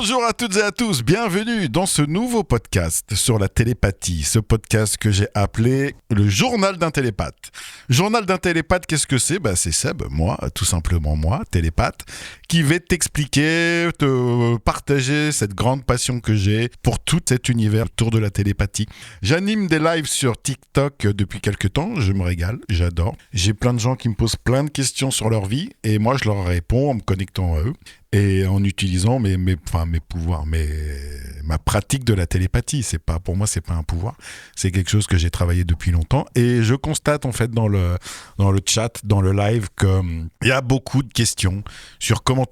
Bonjour à toutes et à tous, bienvenue dans ce nouveau podcast sur la télépathie, ce podcast que j'ai appelé le journal d'un télépathe. Journal d'un télépathe, qu'est-ce que c'est ? C'est Seb, moi, tout simplement moi, télépathe, qui vais t'expliquer, te partager cette grande passion que j'ai pour tout cet univers autour de la télépathie. J'anime des lives sur TikTok depuis quelques temps, je me régale, j'adore. J'ai plein de gens qui me posent plein de questions sur leur vie et moi je leur réponds en me connectant à eux. Et en utilisant mes pouvoirs, ma pratique de la télépathie. Pour moi, c'est pas un pouvoir. C'est quelque chose que j'ai travaillé depuis longtemps. Et je constate, en fait, dans le chat, dans le live, qu'il y a beaucoup de questions sur comment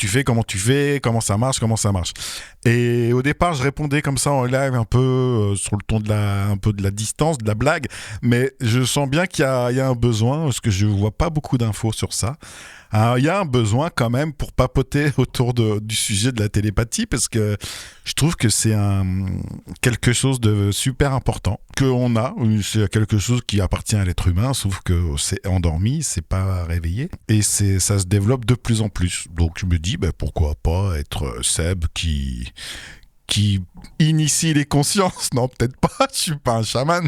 ça marche. Et au départ, je répondais comme ça en live, un peu sur le ton de la distance, de la blague. Mais je sens bien qu'il y a un besoin, parce que je vois pas beaucoup d'infos sur ça. Il y a un besoin quand même pour papoter autour du sujet de la télépathie parce que je trouve que c'est quelque chose de super important qu'on a. C'est quelque chose qui appartient à l'être humain, sauf que c'est endormi, c'est pas réveillé et ça se développe de plus en plus. Donc je me dis pourquoi pas être Seb qui initie les consciences. Non, peut-être pas, je suis pas un chaman.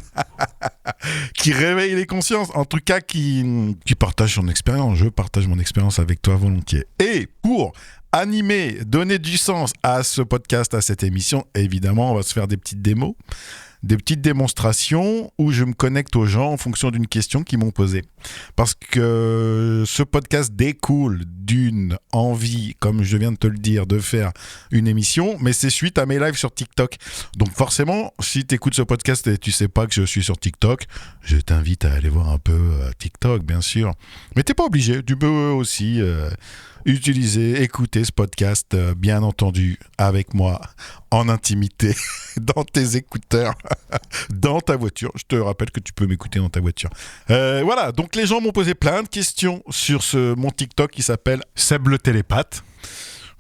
Qui réveille les consciences. En tout cas, qui partage son expérience. Je partage mon expérience avec toi volontiers. Et pour animer, donner du sens à ce podcast, à cette émission, évidemment, on va se faire des petites démos. Des petites démonstrations où je me connecte aux gens en fonction d'une question qu'ils m'ont posée. Parce que ce podcast découle d'une envie, comme je viens de te le dire, de faire une émission, mais c'est suite à mes lives sur TikTok. Donc forcément, si tu écoutes ce podcast et tu sais pas que je suis sur TikTok, je t'invite à aller voir un peu TikTok, bien sûr. Mais t'es pas obligé, tu peux aussi écouter ce podcast, bien entendu, avec moi, en intimité, dans tes écouteurs, dans ta voiture. Je te rappelle que tu peux m'écouter dans ta voiture. Voilà, donc les gens m'ont posé plein de questions sur mon TikTok qui s'appelle Seb le télépathe.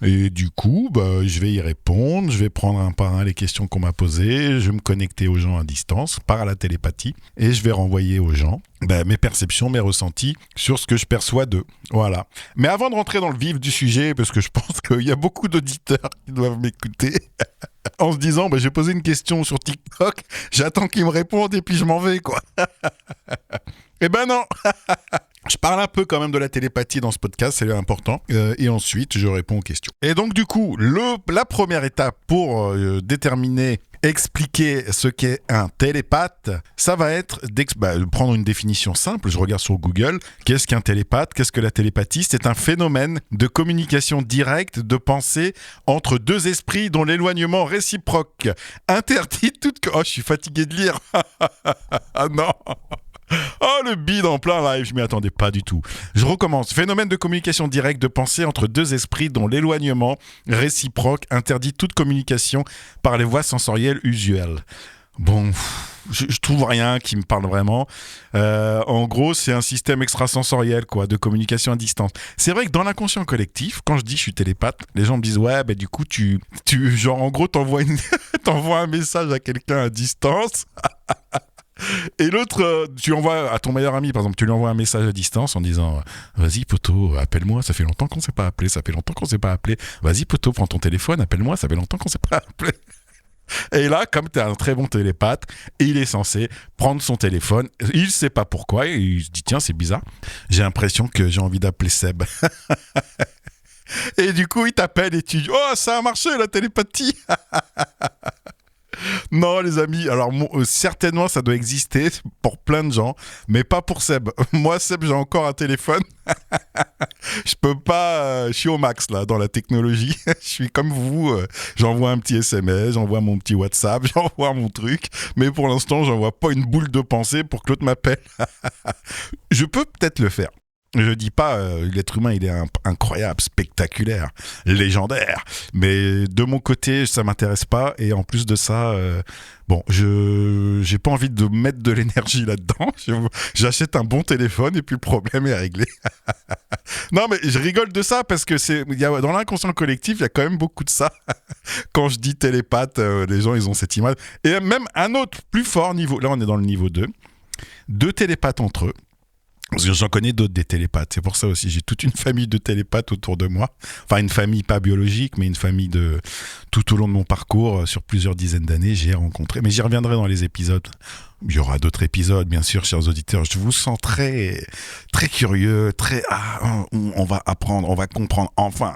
Et du coup, je vais y répondre, je vais prendre un par un les questions qu'on m'a posées, je vais me connecter aux gens à distance par la télépathie et je vais renvoyer aux gens mes perceptions, mes ressentis sur ce que je perçois d'eux. Voilà. Mais avant de rentrer dans le vif du sujet, parce que je pense qu'il y a beaucoup d'auditeurs qui doivent m'écouter, en se disant, j'ai posé une question sur TikTok, j'attends qu'ils me répondent et puis je m'en vais, quoi. Eh ben non. Je parle un peu quand même de la télépathie dans ce podcast, c'est important. Et ensuite, je réponds aux questions. Et donc, du coup, la première étape pour expliquer ce qu'est un télépathe, ça va être de prendre une définition simple. Je regarde sur Google. Qu'est-ce qu'un télépathe ? Qu'est-ce que la télépathie ? C'est un phénomène de communication directe de pensée entre deux esprits dont l'éloignement réciproque interdit toute... Oh, je suis fatigué de lire. Ah non. Oh, le bide en plein live, je m'y attendais pas du tout. Je recommence. Phénomène de communication directe de pensée entre deux esprits dont l'éloignement réciproque interdit toute communication par les voies sensorielles usuelles. Bon, je trouve rien qui me parle vraiment. En gros, c'est un système extrasensoriel, quoi, de communication à distance. C'est vrai que dans l'inconscient collectif, quand je dis je suis télépathe, les gens me disent du coup, genre, en gros, t'envoies un message à quelqu'un à distance. Et l'autre, tu envoies à ton meilleur ami, par exemple, tu lui envoies un message à distance en disant vas-y poto, appelle-moi, ça fait longtemps qu'on s'est pas appelé, vas-y poto, prends ton téléphone, appelle-moi, ça fait longtemps qu'on s'est pas appelé. Et là, comme t'es un très bon télépathe, il est censé prendre son téléphone, il sait pas pourquoi, et il se dit tiens, c'est bizarre, j'ai l'impression que j'ai envie d'appeler Seb. Et du coup, il t'appelle et tu dis oh, ça a marché la télépathie. Non, les amis, alors certainement ça doit exister pour plein de gens, mais pas pour Seb. Moi, Seb, j'ai encore un téléphone. Je peux pas, je suis au max là dans la technologie. Je suis comme vous, j'envoie un petit SMS, j'envoie mon petit WhatsApp, j'envoie mon truc, mais pour l'instant, j'envoie pas une boule de pensée pour que l'autre m'appelle. Je peux peut-être le faire. Je dis pas l'être humain il est incroyable, spectaculaire, légendaire, mais de mon côté ça m'intéresse pas et en plus de ça j'ai pas envie de mettre de l'énergie là-dedans. J'achète un bon téléphone et puis le problème est réglé. Non mais je rigole de ça parce que dans l'inconscient collectif il y a quand même beaucoup de ça. Quand je dis télépathe, les gens ils ont cette image et même un autre plus fort niveau. Là on est dans le niveau 2. Deux télépathes entre eux. Parce que j'en connais d'autres des télépathes. C'est pour ça aussi, j'ai toute une famille de télépathes autour de moi. Enfin, une famille pas biologique, mais une famille de tout au long de mon parcours, sur plusieurs dizaines d'années, j'ai rencontré. Mais j'y reviendrai dans les épisodes. Il y aura d'autres épisodes, bien sûr, chers auditeurs. Je vous sens très, très curieux, très on va apprendre, on va comprendre enfin.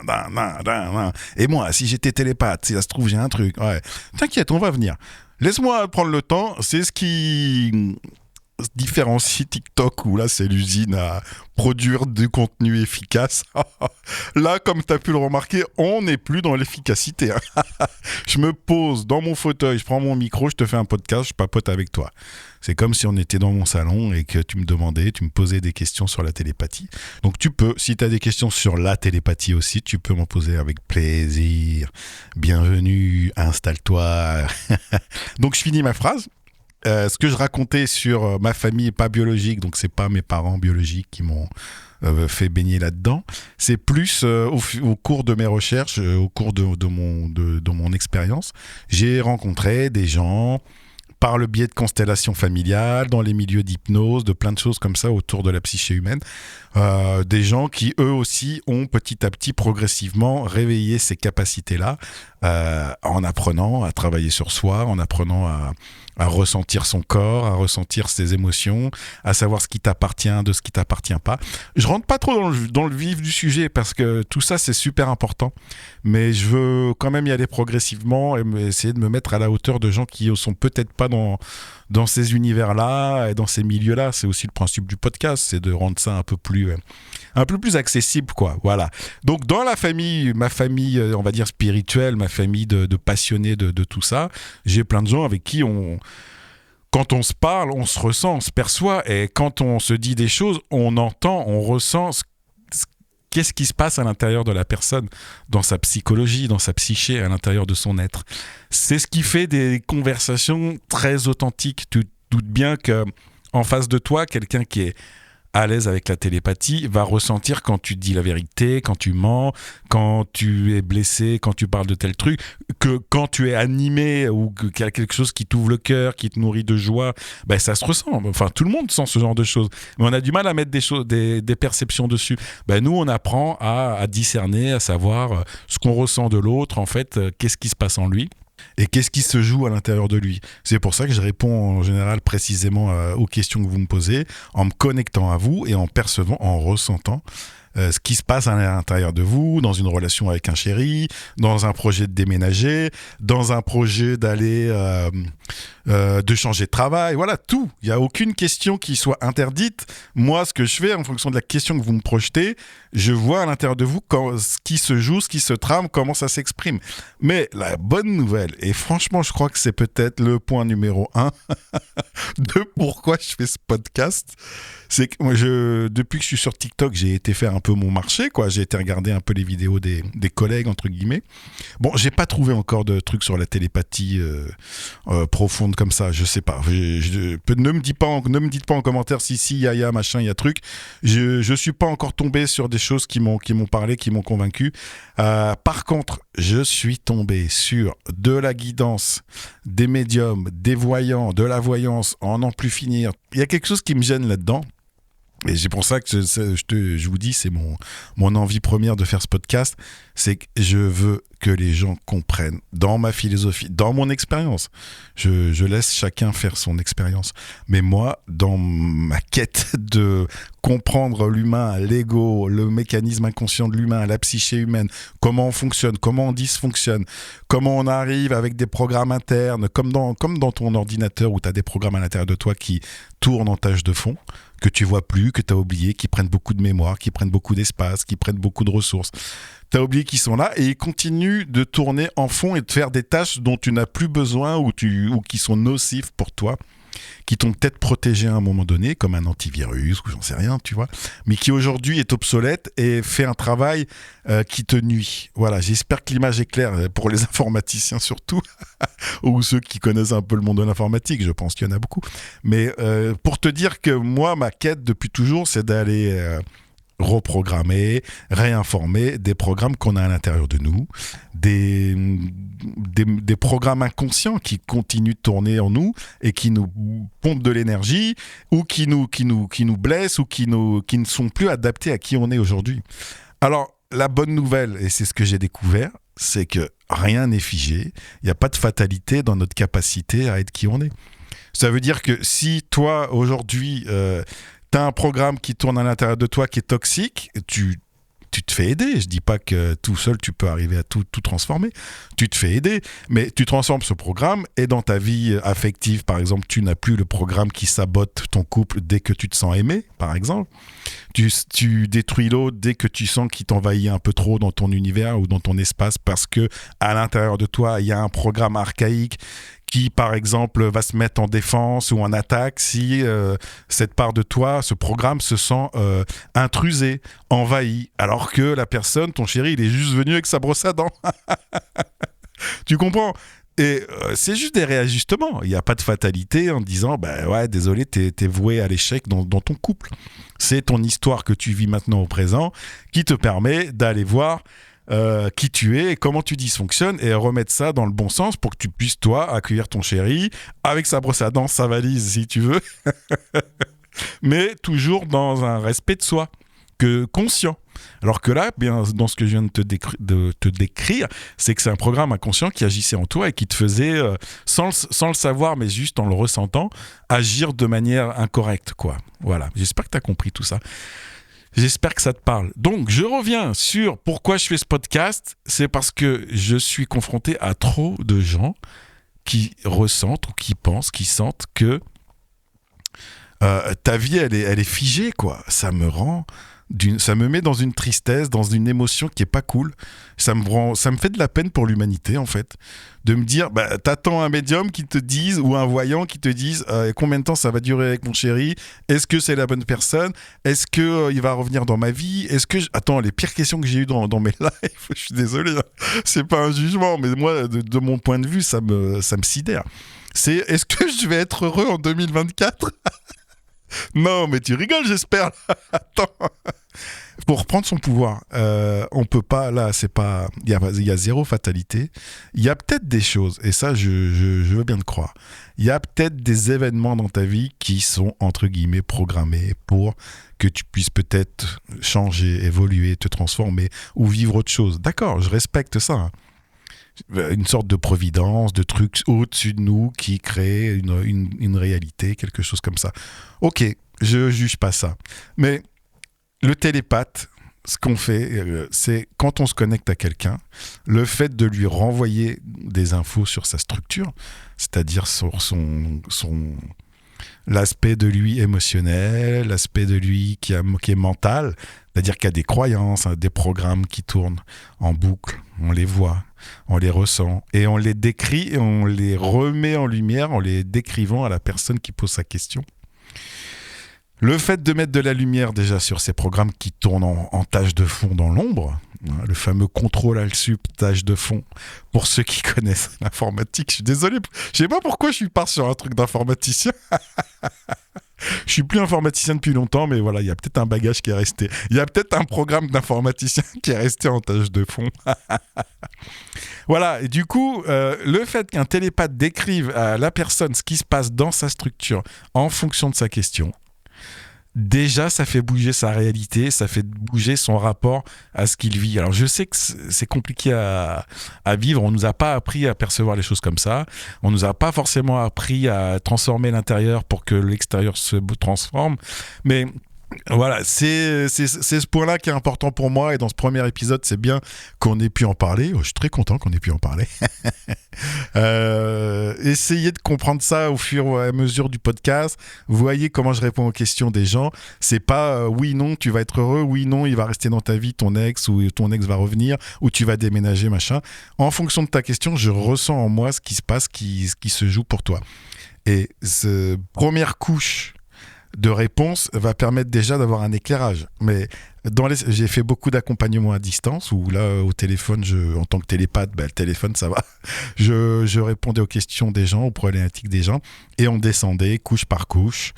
Et moi, si j'étais télépathe, si ça se trouve, j'ai un truc. Ouais, t'inquiète, on va venir. Laisse-moi prendre le temps. C'est ce qui se différencie TikTok, où là c'est l'usine à produire du contenu efficace. Là, comme tu as pu le remarquer, on n'est plus dans l'efficacité. Je me pose dans mon fauteuil, je prends mon micro, je te fais un podcast, je papote avec toi. C'est comme si on était dans mon salon et que tu me posais des questions sur la télépathie. Donc tu peux, si tu as des questions sur la télépathie aussi, tu peux m'en poser avec plaisir. Bienvenue, installe-toi. Donc je finis ma phrase. Ce que je racontais sur ma famille pas biologique, donc c'est pas mes parents biologiques qui m'ont fait baigner là-dedans, c'est plus au cours de mes recherches, au cours de mon expérience, j'ai rencontré des gens par le biais de constellations familiales, dans les milieux d'hypnose, de plein de choses comme ça autour de la psyché humaine, des gens qui eux aussi ont petit à petit progressivement réveillé ces capacités-là, en apprenant à travailler sur soi, en apprenant à ressentir son corps, à ressentir ses émotions, à savoir ce qui t'appartient de ce qui t'appartient pas. Je rentre pas trop dans le vif du sujet parce que tout ça c'est super important, mais je veux quand même y aller progressivement et essayer de me mettre à la hauteur de gens qui sont peut-être pas dans ces univers-là et dans ces milieux-là. C'est aussi le principe du podcast, c'est de rendre ça un peu plus accessible, quoi. Voilà. Donc dans ma famille, on va dire spirituelle, ma famille de passionnés de tout ça, j'ai plein de gens avec qui quand on se parle, on se ressent, on se perçoit, et quand on se dit des choses, on entend, on ressent qu'est-ce qui se passe à l'intérieur de la personne, dans sa psychologie, dans sa psyché, à l'intérieur de son être. C'est ce qui fait des conversations très authentiques. Tu te doutes bien qu'en face de toi, quelqu'un qui est à l'aise avec la télépathie va ressentir quand tu dis la vérité, quand tu mens, quand tu es blessé, quand tu parles de tel truc, que quand tu es animé ou qu'il y a quelque chose qui t'ouvre le cœur, qui te nourrit de joie, ben ça se ressent. Enfin, tout le monde sent ce genre de choses. Mais on a du mal à mettre des perceptions dessus. Ben, nous, on apprend à discerner, à savoir ce qu'on ressent de l'autre, en fait, qu'est-ce qui se passe en lui. Et qu'est-ce qui se joue à l'intérieur de lui. C'est pour ça que je réponds en général précisément aux questions que vous me posez, en me connectant à vous et en percevant, en ressentant ce qui se passe à l'intérieur de vous, dans une relation avec un chéri, dans un projet de déménager, dans un projet d'aller de changer de travail, voilà, tout. Il n'y a aucune question qui soit interdite. Moi, ce que je fais, en fonction de la question que vous me projetez, je vois à l'intérieur de vous ce qui se joue, ce qui se trame, comment ça s'exprime. Mais la bonne nouvelle, et franchement, je crois que c'est peut-être le point numéro 1 de pourquoi je fais ce podcast, c'est que moi, depuis que je suis sur TikTok, j'ai été faire un peu mon marché, quoi. J'ai été regarder un peu les vidéos des collègues, entre guillemets. Bon, j'ai pas trouvé encore de trucs sur la télépathie profonde comme ça, je sais pas. Ne me dites pas en commentaire si il y a machin, il y a truc. Je suis pas encore tombé sur des choses qui m'ont parlé, qui m'ont convaincu. Par contre, je suis tombé sur de la guidance, des médiums, des voyants, de la voyance, en n'en plus finir. Il y a quelque chose qui me gêne là-dedans. Et c'est pour ça que je vous dis, c'est mon envie première de faire ce podcast, c'est que je veux que les gens comprennent, dans ma philosophie, dans mon expérience. Je laisse chacun faire son expérience. Mais moi, dans ma quête de comprendre l'humain, l'ego, le mécanisme inconscient de l'humain, la psyché humaine, comment on fonctionne, comment on dysfonctionne, comment on arrive avec des programmes internes, comme dans ton ordinateur où tu as des programmes à l'intérieur de toi qui tournent en tâche de fond, que tu vois plus, que tu as oublié, qui prennent beaucoup de mémoire, qui prennent beaucoup d'espace, qui prennent beaucoup de ressources. Tu as oublié qu'ils sont là et ils continuent de tourner en fond et de faire des tâches dont tu n'as plus besoin ou qui sont nocifs pour toi, qui t'ont peut-être protégé à un moment donné, comme un antivirus ou j'en sais rien, tu vois, mais qui aujourd'hui est obsolète et fait un travail qui te nuit. Voilà, j'espère que l'image est claire pour les informaticiens surtout, ou ceux qui connaissent un peu le monde de l'informatique, je pense qu'il y en a beaucoup. Mais pour te dire que moi, ma quête depuis toujours, c'est d'aller reprogrammer, réinformer des programmes qu'on a à l'intérieur de nous, des programmes inconscients qui continuent de tourner en nous et qui nous pompent de l'énergie ou qui nous blessent ou qui ne sont plus adaptés à qui on est aujourd'hui. Alors, la bonne nouvelle, et c'est ce que j'ai découvert, c'est que rien n'est figé, il n'y a pas de fatalité dans notre capacité à être qui on est. Ça veut dire que si toi, aujourd'hui, tu as un programme qui tourne à l'intérieur de toi qui est toxique, tu te fais aider. Je dis pas que tout seul, tu peux arriver à tout transformer. Tu te fais aider, mais tu transformes ce programme et dans ta vie affective, par exemple, tu n'as plus le programme qui sabote ton couple dès que tu te sens aimé, par exemple. Tu détruis l'autre dès que tu sens qu'il t'envahit un peu trop dans ton univers ou dans ton espace parce que à l'intérieur de toi, il y a un programme archaïque qui, par exemple, va se mettre en défense ou en attaque si cette part de toi, ce programme, se sent intrusé, envahi, alors que la personne, ton chéri, il est juste venu avec sa brosse à dents. Tu comprends ? Et c'est juste des réajustements. Il n'y a pas de fatalité en disant bah ouais, désolé, t'es voué à l'échec dans ton couple. C'est ton histoire que tu vis maintenant au présent qui te permet d'aller voir qui tu es et comment tu dysfonctionnes et remettre ça dans le bon sens pour que tu puisses, toi, accueillir ton chéri avec sa brosse à dents, sa valise, si tu veux, mais toujours dans un respect de soi, conscient. Alors que là, bien, dans ce que je viens de te décrire, c'est que c'est un programme inconscient qui agissait en toi et qui te faisait, sans le savoir, mais juste en le ressentant, agir de manière incorrecte, quoi. Voilà, j'espère que tu as compris tout ça. J'espère que ça te parle. Donc, je reviens sur pourquoi je fais ce podcast. C'est parce que je suis confronté à trop de gens qui ressentent ou qui pensent, qui sentent que ta vie, elle est figée, quoi. Ça me met dans une tristesse, dans une émotion qui est pas cool. Ça me fait de la peine pour l'humanité, en fait. De me dire, bah, t'attends un médium qui te dise, ou un voyant qui te dise combien de temps ça va durer avec mon chéri ? Est-ce que c'est la bonne personne ? Est-ce que il va revenir dans ma vie ? Attends, les pires questions que j'ai eues dans mes lives, je suis désolé, hein. C'est pas un jugement, mais moi, de mon point de vue, ça me sidère. C'est, est-ce que je vais être heureux en 2024 ? Non, mais tu rigoles, j'espère. Attends. Pour reprendre son pouvoir, on peut pas, là, c'est pas... Il y a zéro fatalité. Il y a peut-être des choses, et ça, je veux bien te croire. Il y a peut-être des événements dans ta vie qui sont, entre guillemets, programmés pour que tu puisses peut-être changer, évoluer, te transformer ou vivre autre chose. D'accord, je respecte ça, hein. Une sorte de providence, de trucs au-dessus de nous qui crée une réalité, quelque chose comme ça. Ok, je juge pas ça. Mais le télépathe, ce qu'on fait, c'est quand on se connecte à quelqu'un, le fait de lui renvoyer des infos sur sa structure, c'est-à-dire sur l'aspect de lui émotionnel, l'aspect de lui qui est mental, c'est-à-dire qu'il y a des croyances, hein, des programmes qui tournent en boucle, on les voit, on les ressent, et on les décrit et on les remet en lumière en les décrivant à la personne qui pose sa question. Le fait de mettre de la lumière déjà sur ces programmes qui tournent en tâche de fond dans l'ombre, hein, le fameux contrôle alt-sup tâche de fond, pour ceux qui connaissent l'informatique, je suis désolé, je sais pas pourquoi je suis parti sur un truc d'informaticien. Je suis plus informaticien depuis longtemps, mais voilà, il y a peut-être un bagage qui est resté. Il y a peut-être un programme d'informaticien qui est resté en tâche de fond. Voilà, et du coup, le fait qu'un télépathe décrive à la personne ce qui se passe dans sa structure en fonction de sa question, déjà, ça fait bouger sa réalité, ça fait bouger son rapport à ce qu'il vit. Alors, je sais que c'est compliqué à vivre. On nous a pas appris à percevoir les choses comme ça. On nous a pas forcément appris à transformer l'intérieur pour que l'extérieur se transforme. Mais voilà, c'est ce point-là qui est important pour moi. Et dans ce premier épisode, c'est bien qu'on ait pu en parler. Oh, je suis très content qu'on ait pu en parler. Essayez de comprendre ça au fur et à mesure du podcast. Vous voyez comment je réponds aux questions des gens. C'est pas oui, non, tu vas être heureux. Oui, non, il va rester dans ta vie ton ex ou ton ex va revenir ou tu vas déménager, machin. En fonction de ta question, je ressens en moi ce qui se passe, qui se joue pour toi. Et cette première couche de réponse va permettre déjà d'avoir un éclairage. Mais j'ai fait beaucoup d'accompagnement à distance où là, au téléphone, en tant que télépathe, le téléphone, ça va. Je répondais aux questions des gens, aux problématiques des gens et on descendait couche par couche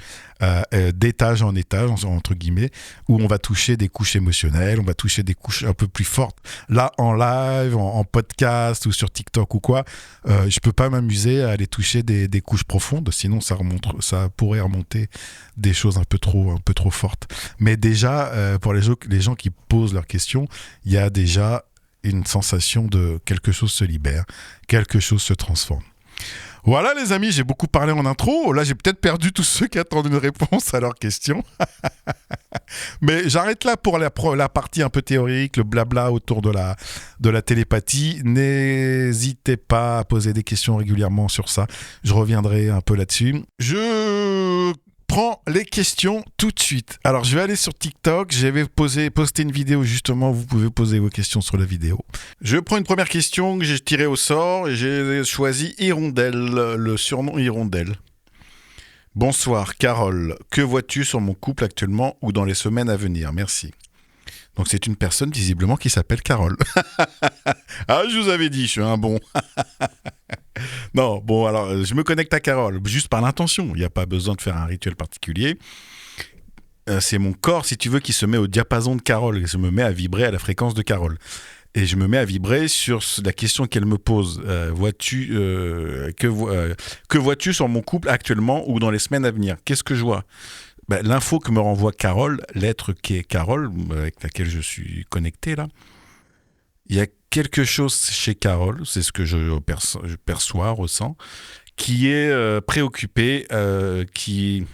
d'étage en étage, entre guillemets, où on va toucher des couches émotionnelles, on va toucher des couches un peu plus fortes. Là, en live, en podcast ou sur TikTok ou quoi, je peux pas m'amuser à aller toucher des couches profondes, sinon ça pourrait remonter des choses un peu trop fortes. Mais déjà, pour les gens qui posent leurs questions, il y a déjà une sensation de quelque chose se libère, quelque chose se transforme. Voilà les amis, j'ai beaucoup parlé en intro. Là, j'ai peut-être perdu tous ceux qui attendent une réponse à leurs questions. Mais j'arrête là pour la partie un peu théorique, le blabla autour de la télépathie. N'hésitez pas à poser des questions régulièrement sur ça. Je reviendrai un peu là-dessus. Je prends les questions tout de suite. Alors, je vais aller sur TikTok. J'avais posté une vidéo, justement. Vous pouvez poser vos questions sur la vidéo. Je prends une première question que j'ai tirée au sort et j'ai choisi Hirondelle, le surnom Hirondelle. Bonsoir, Carole. Que vois-tu sur mon couple actuellement ou dans les semaines à venir? Merci. Donc, c'est une personne, visiblement, qui s'appelle Carole. Ah, je vous avais dit, je suis un bon. Non, bon, alors, je me connecte à Carole, juste par l'intention. Il n'y a pas besoin de faire un rituel particulier. C'est mon corps, si tu veux, qui se met au diapason de Carole. Je me mets à vibrer à la fréquence de Carole. Et je me mets à vibrer sur la question qu'elle me pose. Que vois-tu sur mon couple actuellement ou dans les semaines à venir? Qu'est-ce que je vois? L'info que me renvoie Carole, l'être qui est Carole, avec laquelle je suis connecté là, il y a quelque chose chez Carole, c'est ce que je perçois, ressens, qui est préoccupé, il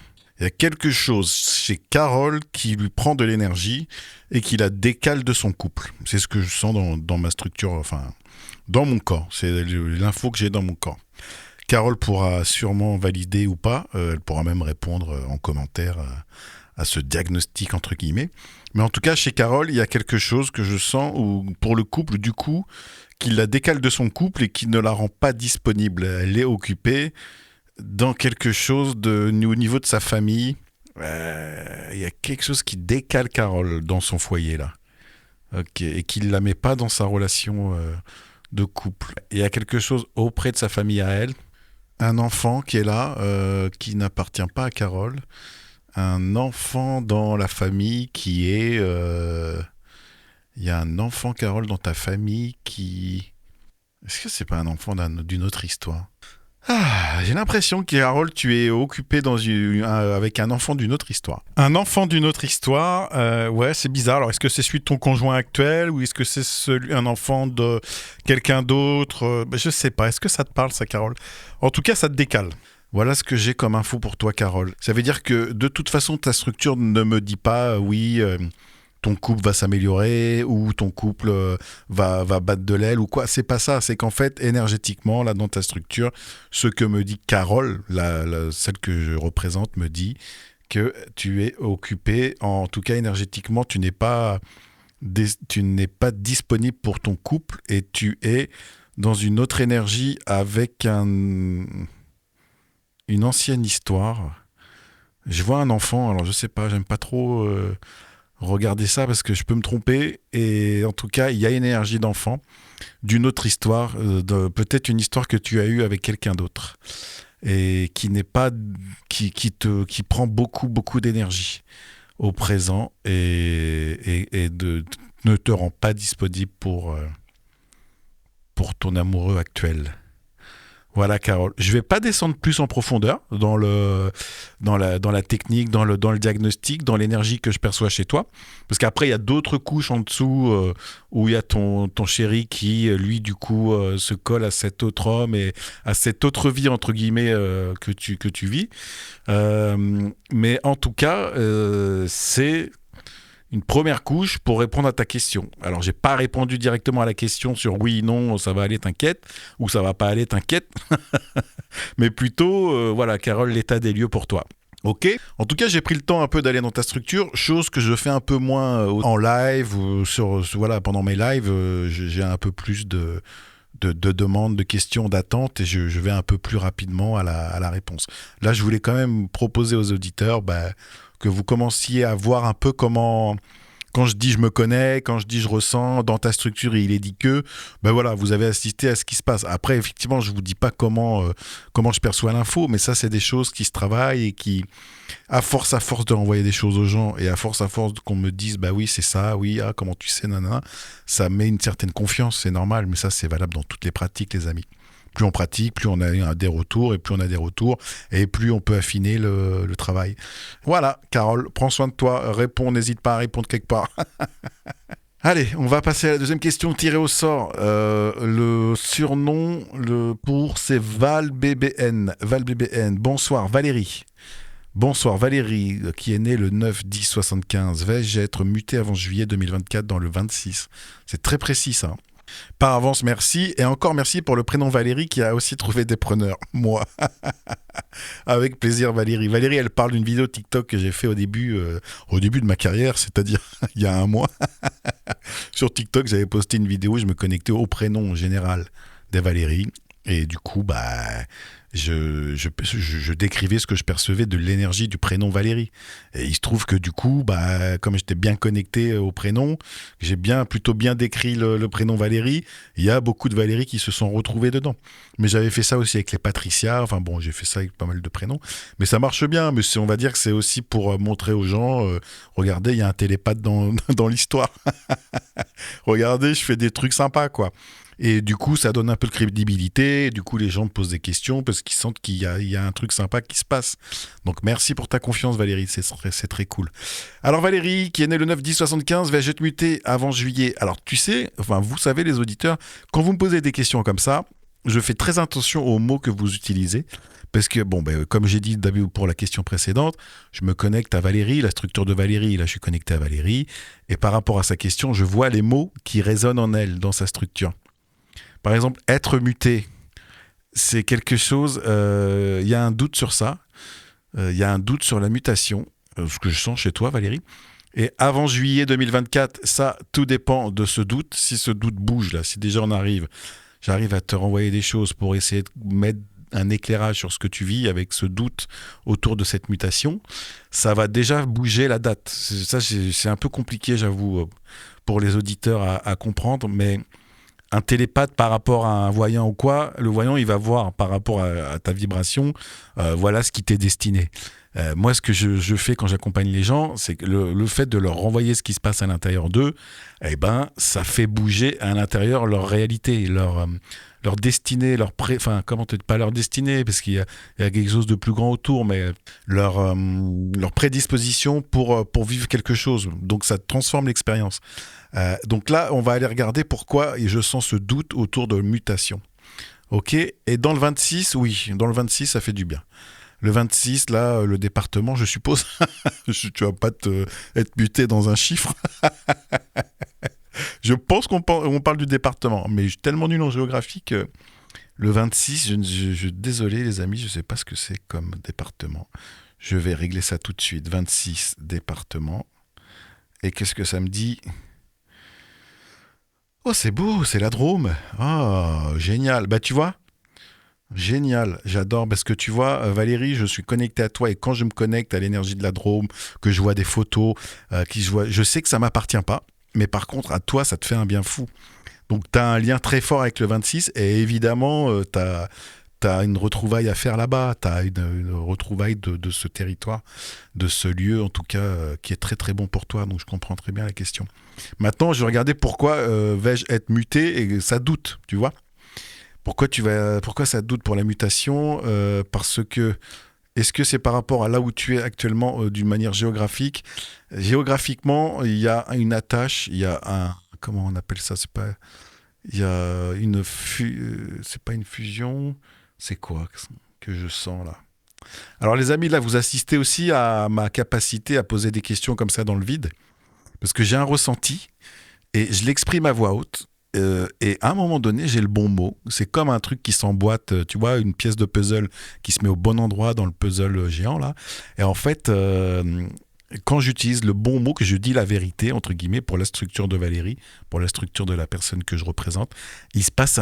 y a quelque chose chez Carole qui lui prend de l'énergie et qui la décale de son couple. C'est ce que je sens dans ma structure, enfin, dans mon corps. C'est l'info que j'ai dans mon corps. Carole pourra sûrement valider ou pas. Elle pourra même répondre en commentaire à ce diagnostic, entre guillemets. Mais en tout cas, chez Carole, il y a quelque chose que je sens pour le couple, du coup, qui la décale de son couple et qui ne la rend pas disponible. Elle est occupée dans quelque chose au niveau de sa famille. Il y a quelque chose qui décale Carole dans son foyer, là. Ok. Et qui ne la met pas dans sa relation de couple. Il y a quelque chose auprès de sa famille à elle. Un enfant qui est là, qui n'appartient pas à Carole. Un enfant dans la famille qui est... Il y a un enfant, Carole, dans ta famille qui... Est-ce que c'est pas un enfant d'une autre histoire? J'ai l'impression que, Carole, tu es occupé avec un enfant d'une autre histoire. Un enfant d'une autre histoire, ouais, c'est bizarre. Alors, est-ce que c'est celui de ton conjoint actuel ou est-ce que c'est un enfant de quelqu'un d'autre? Je sais pas. Est-ce que ça te parle, ça, Carole? En tout cas, ça te décale. Voilà ce que j'ai comme info pour toi, Carole. Ça veut dire que, de toute façon, ta structure ne me dit pas, oui... ton couple va s'améliorer ou ton couple va battre de l'aile ou quoi. C'est pas ça. C'est qu'en fait, énergétiquement, là, dans ta structure, ce que me dit Carole, celle que je représente, me dit que tu es occupé, en tout cas énergétiquement, tu n'es pas disponible pour ton couple et tu es dans une autre énergie avec une ancienne histoire. Je vois un enfant, alors je sais pas, j'aime pas trop... Regardez ça parce que je peux me tromper et en tout cas il y a une énergie d'enfant d'une autre histoire, peut-être une histoire que tu as eue avec quelqu'un d'autre et qui n'est pas qui prend beaucoup d'énergie au présent et ne te rend pas disponible pour ton amoureux actuel. Voilà, Carole. Je vais pas descendre plus en profondeur dans la technique, dans le diagnostic, dans l'énergie que je perçois chez toi. Parce qu'après, il y a d'autres couches en dessous où il y a ton chéri qui, lui, du coup, se colle à cet autre homme et à cette autre vie, entre guillemets, que tu vis. Mais en tout cas, c'est... une première couche pour répondre à ta question. Alors, j'ai pas répondu directement à la question sur oui, non, ça va aller, t'inquiète, ou ça va pas aller, t'inquiète. Mais plutôt, voilà, Carole, l'état des lieux pour toi. Ok. En tout cas, j'ai pris le temps un peu d'aller dans ta structure, chose que je fais un peu moins en live ou voilà, pendant mes lives, j'ai un peu plus de demandes, de questions, d'attentes et je vais un peu plus rapidement à la réponse. Là, je voulais quand même proposer aux auditeurs que vous commenciez à voir un peu comment Quand je dis je me connais, quand je dis je ressens, dans ta structure il est dit que, ben voilà, vous avez assisté à ce qui se passe. Après, effectivement, je vous dis pas comment je perçois l'info, mais ça c'est des choses qui se travaillent et qui, à force de renvoyer des choses aux gens et à force qu'on me dise bah oui c'est ça, oui comment tu sais, nanana, ça met une certaine confiance, c'est normal, mais ça c'est valable dans toutes les pratiques, les amis. Plus on pratique, plus on a des retours, et plus on a des retours, et plus on peut affiner le travail. Voilà, Carole, prends soin de toi, réponds, n'hésite pas à répondre quelque part. Allez, on va passer à la deuxième question tirée au sort. Le surnom pour c'est ValBBN. ValBBN. Bonsoir Valérie. Bonsoir Valérie, qui est née le 9-10-75. Vais-je être muté avant juillet 2024 dans le 26 ? C'est très précis ça. Par avance, merci. Et encore merci pour le prénom Valérie qui a aussi trouvé des preneurs. Moi. Avec plaisir Valérie. Valérie, elle parle d'une vidéo TikTok que j'ai fait au début de ma carrière, c'est-à-dire il y a un mois. Sur TikTok, j'avais posté une vidéo où je me connectais au prénom général de Valérie. Et du coup, je décrivais ce que je percevais de l'énergie du prénom Valérie. Et il se trouve que du coup, comme j'étais bien connecté au prénom, j'ai plutôt bien décrit le prénom Valérie, il y a beaucoup de Valérie qui se sont retrouvées dedans. Mais j'avais fait ça aussi avec les Patricia, enfin bon, j'ai fait ça avec pas mal de prénoms. Mais ça marche bien, mais on va dire que c'est aussi pour montrer aux gens, regardez, il y a un télépathe dans l'histoire. Regardez, je fais des trucs sympas, quoi. Et du coup, ça donne un peu de crédibilité. Du coup, les gens me posent des questions parce qu'ils sentent qu'il y a un truc sympa qui se passe. Donc, merci pour ta confiance, Valérie. C'est très cool. Alors, Valérie, qui est née le 9-10-75, vais-je être muté avant juillet ? Alors, tu sais, vous savez, les auditeurs, quand vous me posez des questions comme ça, je fais très attention aux mots que vous utilisez. Parce que, comme j'ai dit pour la question précédente, je me connecte à Valérie, la structure de Valérie, là, je suis connecté à Valérie. Et par rapport à sa question, je vois les mots qui résonnent en elle, dans sa structure. Par exemple, être muté, c'est quelque chose, il y a un doute sur ça, il y a un doute sur la mutation, ce que je sens chez toi Valérie. Et avant juillet 2024, ça, tout dépend de ce doute. Si ce doute bouge, là, si déjà j'arrive à te renvoyer des choses pour essayer de mettre un éclairage sur ce que tu vis avec ce doute autour de cette mutation, ça va déjà bouger la date. Ça, c'est un peu compliqué, j'avoue, pour les auditeurs à comprendre, mais... Un télépathe par rapport à un voyant ou quoi, le voyant il va voir par rapport à ta vibration, voilà ce qui t'est destiné. Moi ce que je fais quand j'accompagne les gens, c'est que le fait de leur renvoyer ce qui se passe à l'intérieur d'eux, ça fait bouger à l'intérieur leur réalité, leur destinée, pas leur destinée, parce qu'il y a quelque chose de plus grand autour, mais leur prédisposition pour vivre quelque chose. Donc ça transforme l'expérience. Donc là, on va aller regarder pourquoi je sens ce doute autour de mutation. Ok ? Et dans le 26, oui, dans le 26, ça fait du bien. Le 26, là, le département, je suppose, tu vas pas être muté dans un chiffre. Je pense qu'on parle du département, mais je suis tellement nul en géographie que le 26, désolé les amis, je ne sais pas ce que c'est comme département. Je vais régler ça tout de suite. 26, département. Et qu'est-ce que ça me dit ? Oh, c'est beau, c'est la Drôme. Oh, génial. Tu vois ? Génial, j'adore parce que tu vois Valérie, je suis connecté à toi et quand je me connecte à l'énergie de la Drôme, que je vois des photos, je sais que ça m'appartient pas, mais par contre à toi ça te fait un bien fou. Donc tu as un lien très fort avec le 26 et évidemment tu as une retrouvaille à faire là-bas, tu as une retrouvaille de ce territoire, de ce lieu en tout cas qui est très très bon pour toi, donc je comprends très bien la question. Maintenant je vais regarder pourquoi vais-je être muté et ça doute, tu vois. Pourquoi ça doute pour la mutation ? Parce que, est-ce que c'est par rapport à là où tu es actuellement d'une manière géographique ? Géographiquement, il y a une attache, il y a un... Comment on appelle ça ? Il y a c'est pas une fusion, c'est quoi que je sens là ? Alors les amis, là, vous assistez aussi à ma capacité à poser des questions comme ça dans le vide, parce que j'ai un ressenti et je l'exprime à voix haute. Et à un moment donné, j'ai le bon mot. C'est comme un truc qui s'emboîte, tu vois, une pièce de puzzle qui se met au bon endroit dans le puzzle géant, là. Et en fait, quand j'utilise le bon mot, que je dis la vérité, entre guillemets, pour la structure de Valérie, pour la structure de la personne que je représente, il se passe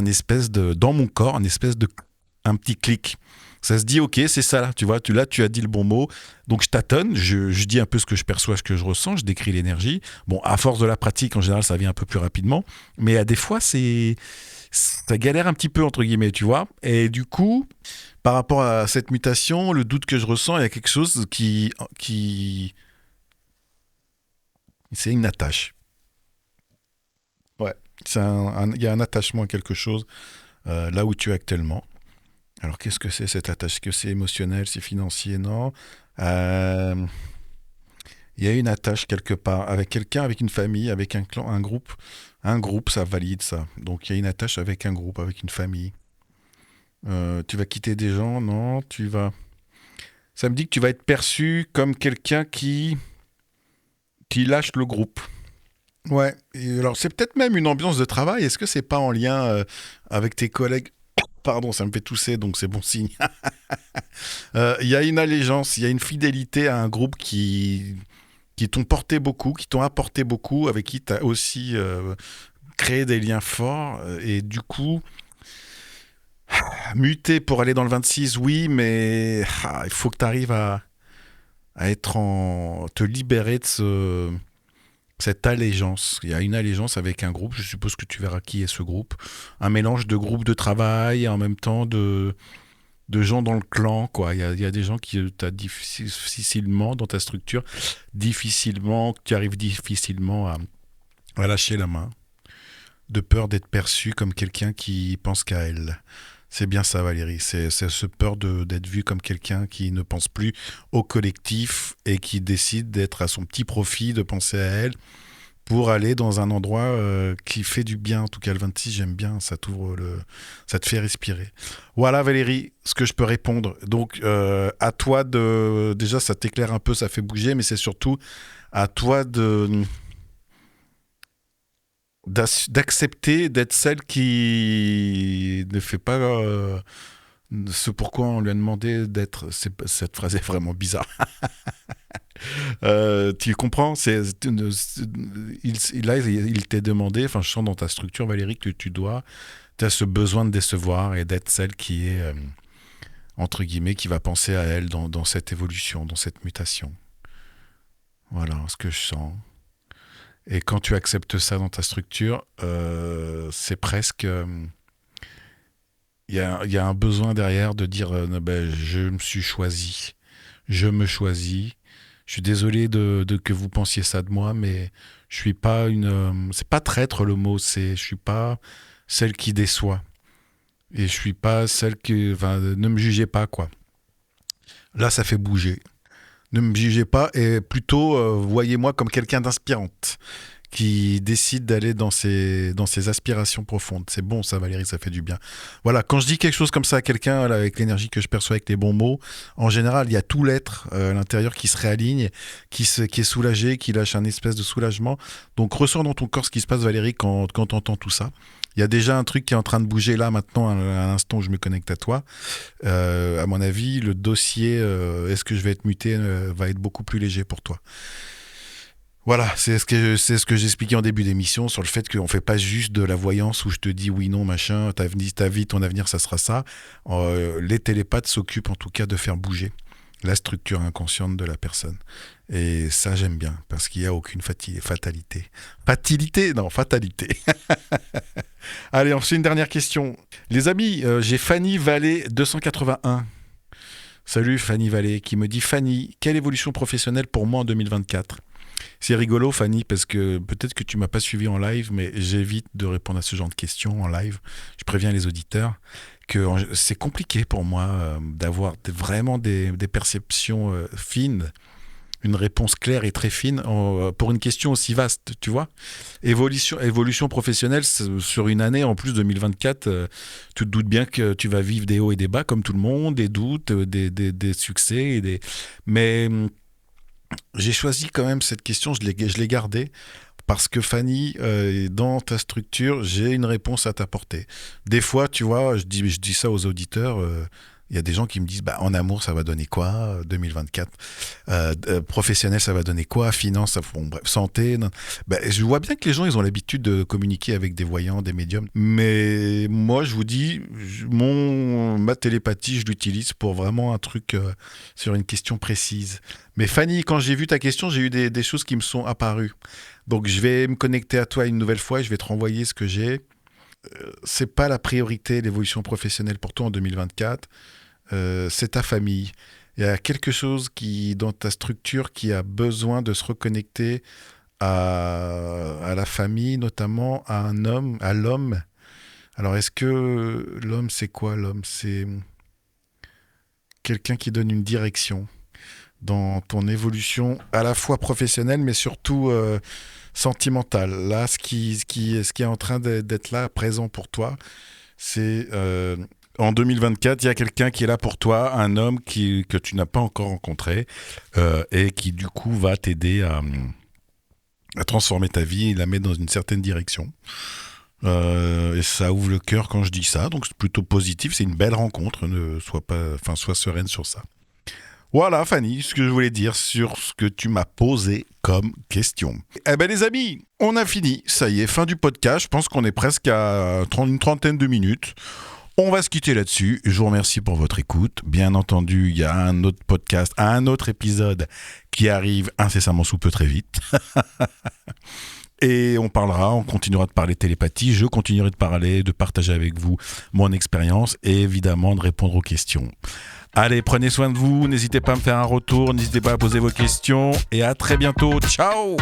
dans mon corps, un petit clic. Ça se dit, ok, c'est ça là, tu vois, là tu as dit le bon mot, donc je tâtonne, je dis un peu ce que je perçois, ce que je ressens, je décris l'énergie. Bon, à force de la pratique, en général, ça vient un peu plus rapidement, mais à des fois, ça galère un petit peu, entre guillemets, tu vois. Et du coup, par rapport à cette mutation, le doute que je ressens, il y a quelque chose c'est une attache. Ouais, il y a un attachement à quelque chose là où tu es actuellement. Alors, qu'est-ce que c'est cette attache? Est-ce que c'est émotionnel, c'est financier? Non. Euh, Il y a une attache quelque part avec quelqu'un, avec une famille, avec un clan, un groupe. Un groupe, ça valide ça. Donc, il y a une attache avec un groupe, avec une famille. Tu vas quitter des gens? Non. Ça me dit que tu vas être perçu comme quelqu'un qui lâche le groupe. Ouais. Et alors, c'est peut-être même une ambiance de travail. Est-ce que c'est pas en lien avec tes collègues? Pardon, ça me fait tousser, donc c'est bon signe. Il y a une allégeance, il y a une fidélité à un groupe qui t'ont porté beaucoup, qui t'ont apporté beaucoup, avec qui tu as aussi créé des liens forts. Et du coup, muter pour aller dans le 26, oui, mais il faut que tu arrives à te libérer de cette allégeance. Il y a une allégeance avec un groupe, je suppose que tu verras qui est ce groupe. Un mélange de groupes de travail et en même temps de gens dans le clan, quoi. Il y a des gens qui t'as difficilement dans ta structure, difficilement, tu arrives difficilement à lâcher la main, de peur d'être perçu comme quelqu'un qui pense qu'à elle. C'est bien ça, Valérie. C'est ce peur d'être vu comme quelqu'un qui ne pense plus au collectif et qui décide d'être à son petit profit, de penser à elle pour aller dans un endroit qui fait du bien. En tout cas, le 26, j'aime bien, ça te fait respirer. Voilà, Valérie, ce que je peux répondre. Donc, à toi déjà, ça t'éclaire un peu, ça fait bouger, mais c'est surtout à toi d'accepter d'être celle qui ne fait pas ce pourquoi on lui a demandé d'être. Cette phrase est vraiment bizarre. Tu comprends, il t'est demandé, enfin je sens dans ta structure Valérie que tu as ce besoin de décevoir et d'être celle qui est, entre guillemets, qui va penser à elle dans cette évolution, dans cette mutation. Voilà ce que je sens. Et quand tu acceptes ça dans ta structure, c'est presque... Il y a un besoin derrière de dire ben, je me suis choisi, je me choisis. Je suis désolé que vous pensiez ça de moi, mais je suis pas c'est pas traître le mot, je suis pas celle qui déçoit. Et je suis pas celle qui. Enfin, ne me jugez pas, quoi. Là, ça fait bouger. Ne me jugez pas et plutôt voyez-moi comme quelqu'un d'inspirante qui décide d'aller dans ses aspirations profondes. C'est bon ça Valérie, ça fait du bien. Voilà, quand je dis quelque chose comme ça à quelqu'un, là, avec l'énergie que je perçois, avec les bons mots, en général, il y a tout l'être à l'intérieur qui se réaligne, qui est soulagé, qui lâche un espèce de soulagement. Donc ressens dans ton corps ce qui se passe Valérie quand tu entends tout ça. Il y a déjà un truc qui est en train de bouger là maintenant, à l'instant où je me connecte à toi. À mon avis, le dossier est-ce que je vais être muté va être beaucoup plus léger pour toi. Voilà, c'est ce que j'expliquais en début d'émission sur le fait qu'on ne fait pas juste de la voyance où je te dis oui, non, machin, ta vie, ton avenir, ça sera ça. Les télépathes s'occupent en tout cas de faire bouger la structure inconsciente de la personne. Et ça, j'aime bien, parce qu'il n'y a aucune fatalité. Fatilité? Non, fatalité. Allez, on fait une dernière question. Les amis, j'ai Fanny Vallée 281. Salut Fanny Vallée, qui me dit Fanny, quelle évolution professionnelle pour moi en 2024? C'est rigolo, Fanny, parce que peut-être que tu m'as pas suivi en live, mais j'évite de répondre à ce genre de questions en live. Je préviens les auditeurs que c'est compliqué pour moi d'avoir vraiment des perceptions fines, une réponse claire et très fine pour une question aussi vaste, tu vois. Évolution professionnelle sur une année, en plus 2024, tu te doutes bien que tu vas vivre des hauts et des bas comme tout le monde, des doutes, des succès, mais j'ai choisi quand même cette question, je l'ai gardée, parce que Fanny, dans ta structure, j'ai une réponse à t'apporter. Des fois, tu vois, je dis ça aux auditeurs, Il y a des gens qui me disent, en amour, ça va donner quoi 2024 professionnel, ça va donner quoi finance, bref, santé. Non. Je vois bien que les gens, ils ont l'habitude de communiquer avec des voyants, des médiums. Mais moi, je vous dis, ma télépathie, je l'utilise pour vraiment un truc sur une question précise. Mais Fanny, quand j'ai vu ta question, j'ai eu des choses qui me sont apparues. Donc, je vais me connecter à toi une nouvelle fois et je vais te renvoyer ce que j'ai. C'est pas la priorité, l'évolution professionnelle pour toi en 2024. C'est ta famille. Il y a quelque chose dans ta structure qui a besoin de se reconnecter à la famille, notamment à un homme, à l'homme. Alors, est-ce que l'homme, c'est quoi l'homme? C'est quelqu'un qui donne une direction dans ton évolution à la fois professionnelle, mais surtout sentimentale. Là, ce qui est en train d'être là, présent pour toi, c'est en 2024, il y a quelqu'un qui est là pour toi, un homme que tu n'as pas encore rencontré et qui du coup va t'aider à transformer ta vie et la mettre dans une certaine direction. Et ça ouvre le cœur quand je dis ça, donc c'est plutôt positif, c'est une belle rencontre, sois sereine sur ça. Voilà Fanny, ce que je voulais dire sur ce que tu m'as posé comme question. Eh ben les amis, on a fini, ça y est, fin du podcast, je pense qu'on est presque à une trentaine de minutes. On va se quitter là-dessus, je vous remercie pour votre écoute. Bien entendu, il y a un autre podcast, un autre épisode qui arrive incessamment sous peu très vite. Et on continuera de parler télépathie, je continuerai de partager avec vous mon expérience et évidemment de répondre aux questions. Allez, prenez soin de vous, n'hésitez pas à me faire un retour, n'hésitez pas à poser vos questions et à très bientôt. Ciao!